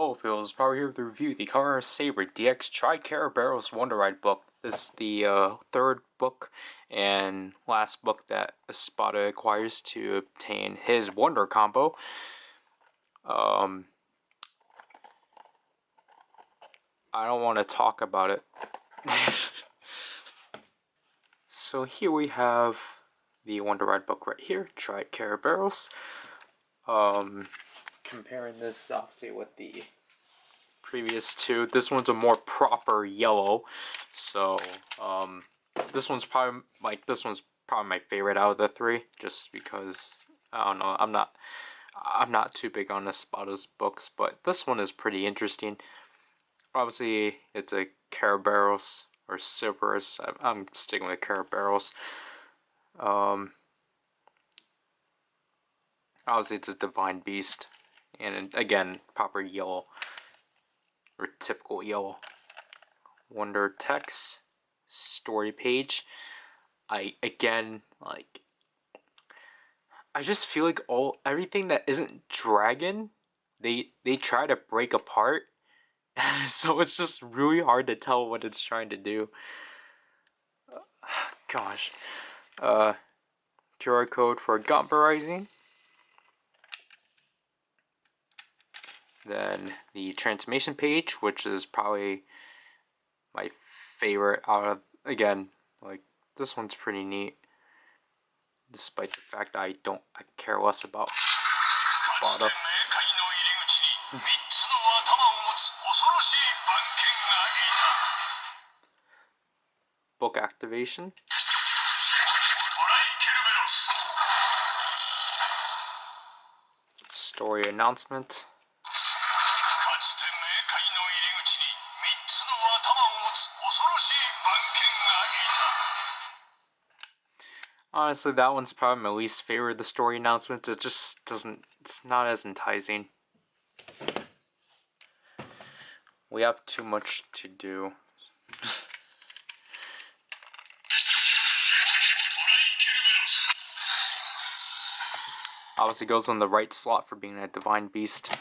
Hello, Phil's Power here to review the Kamen Saber DX Tri-Cerberus Wonder Ride book. This is the third book and last book that Espada acquires to obtain his Wonder combo. I don't want to talk about it. So here we have the Wonder Ride book right here, Tri-Cerberus. Comparing this obviously with the previous two, this one's a more proper yellow, so this one's probably my favorite out of the three, just because I don't know, I'm not too big on Espada's books, but this one is pretty interesting. Obviously it's a Cerberus or Cerberus. I'm sticking with Cerberus. Obviously it's a divine beast, and again proper yellow or typical yellow. Wonder text, story page. I just feel like everything that isn't dragon, they try to break apart. So it's just really hard to tell what it's trying to do. Gosh. QR code for Gomperizing. Then the transformation page, which is probably my favorite out of, again, like, this one's pretty neat, despite the fact that I care less about Spada. Book activation. Story announcement. Honestly, that one's probably my least favorite of the story announcements. It just doesn't, it's not as enticing. We have too much to do. Obviously goes on the right slot for being a divine beast.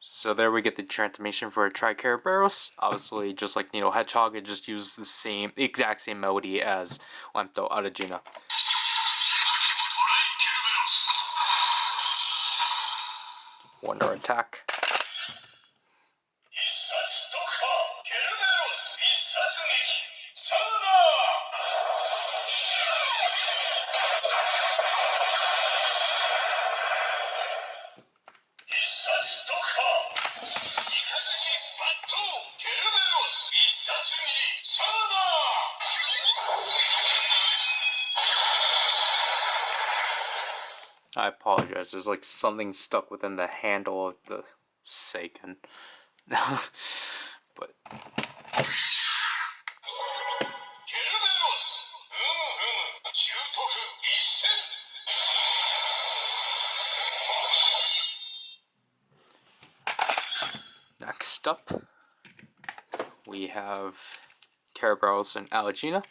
So there we get the transformation for a Tri-Cerberus. Obviously, just like Needle Hedgehog, it just uses the exact same melody as Lempto Aragina. Wonder attack. I apologize, there's like something stuck within the handle of the Seiken. But next up, we have Cerberus and Alagina.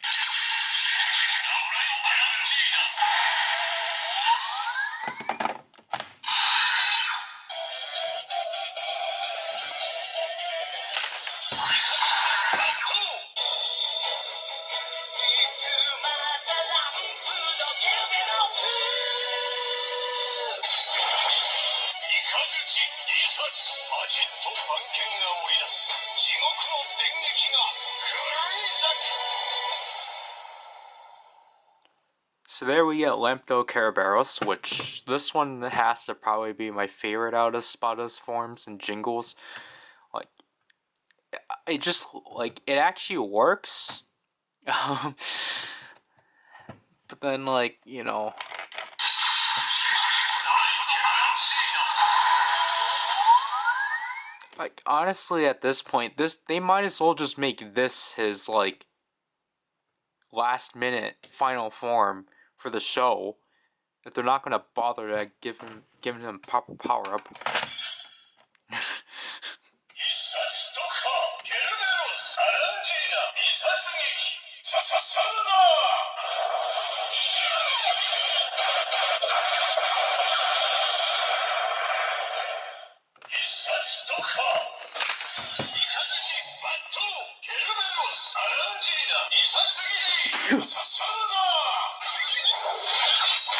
So there we get Lempto Cerberus, which this one has to probably be my favorite out of Spada's forms and jingles. Like, it just, like, it actually works. But then, like, you know, like, honestly, at this point, they might as well just make this his, like, last minute final form for the show if they're not gonna bother to giving him proper power up.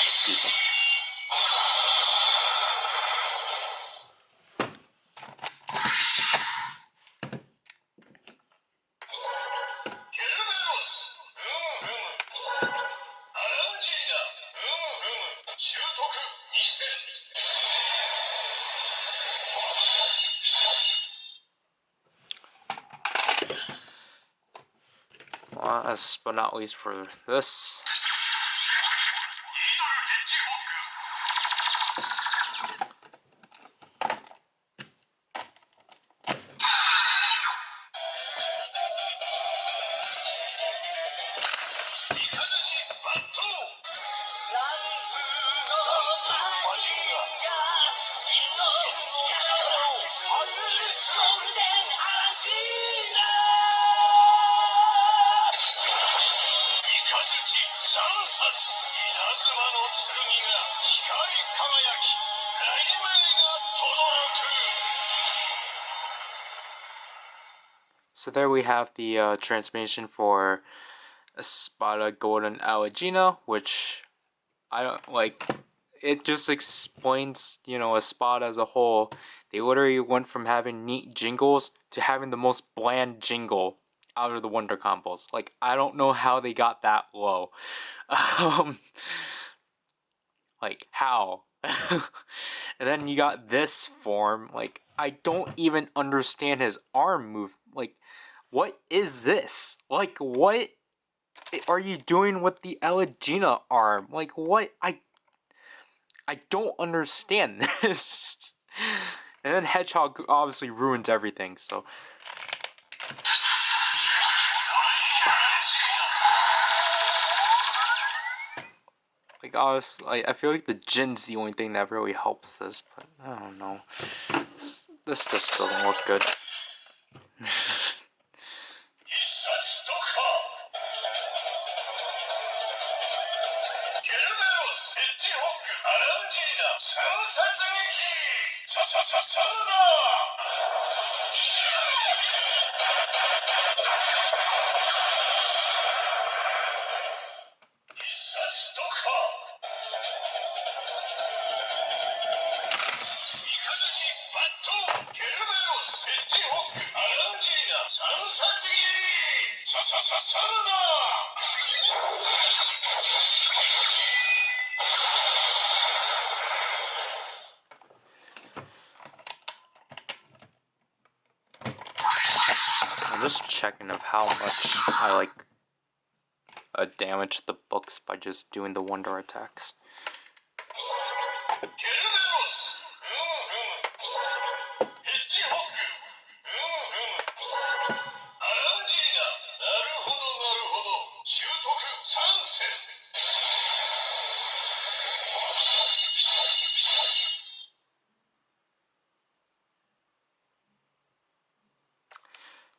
Excuse me. Last but not least for this. So there we have the transformation for Espada Golden Alagina, which I don't like. It just explains, you know, Espada as a whole. They literally went from having neat jingles to having the most bland jingle out of the Wonder combos. Like, I don't know how they got that low. Like, how? And then you got this form. Like, I don't even understand his arm move. Like, what is this? Like, what are you doing with the Elagina arm? Like, what? I don't understand this. And then Hedgehog obviously ruins everything, so. Like, honestly, I feel like the Jin's the only thing that really helps this, but I don't know. This just doesn't look good. I'm just checking of how much I like damage the books by just doing the wonder attacks.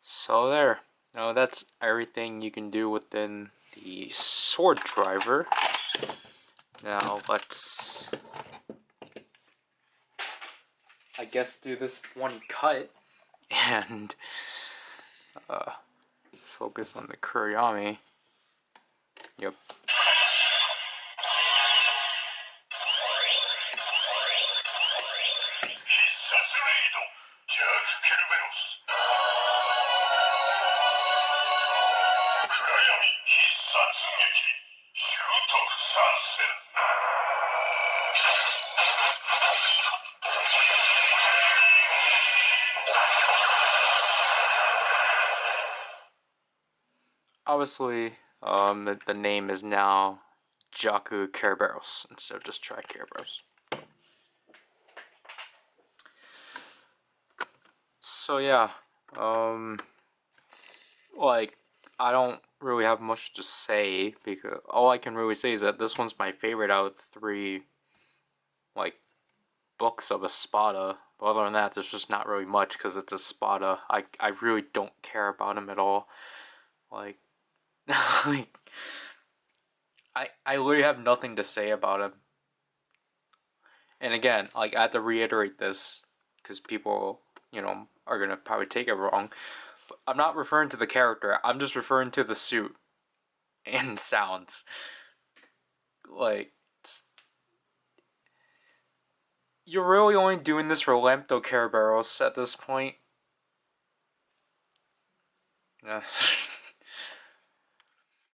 So there. Now that's everything you can do within the sword driver. Now let's, I guess, do this one cut and focus on the Kuriyami. Yep. Obviously, the name is now Tri-Cerberus instead of just Tri-Cerberus. So yeah, like, I don't really have much to say because all I can really say is that this one's my favorite out of the three, like, books of Espada. But other than that, there's just not really much because it's Espada. I really don't care about him at all. Like, like I literally have nothing to say about him. And again, like I have to reiterate this because people, are gonna probably take it wrong. But I'm not referring to the character. I'm just referring to the suit and sounds. Like, just, you're really only doing this for Lamto Cerberus at this point. Yeah.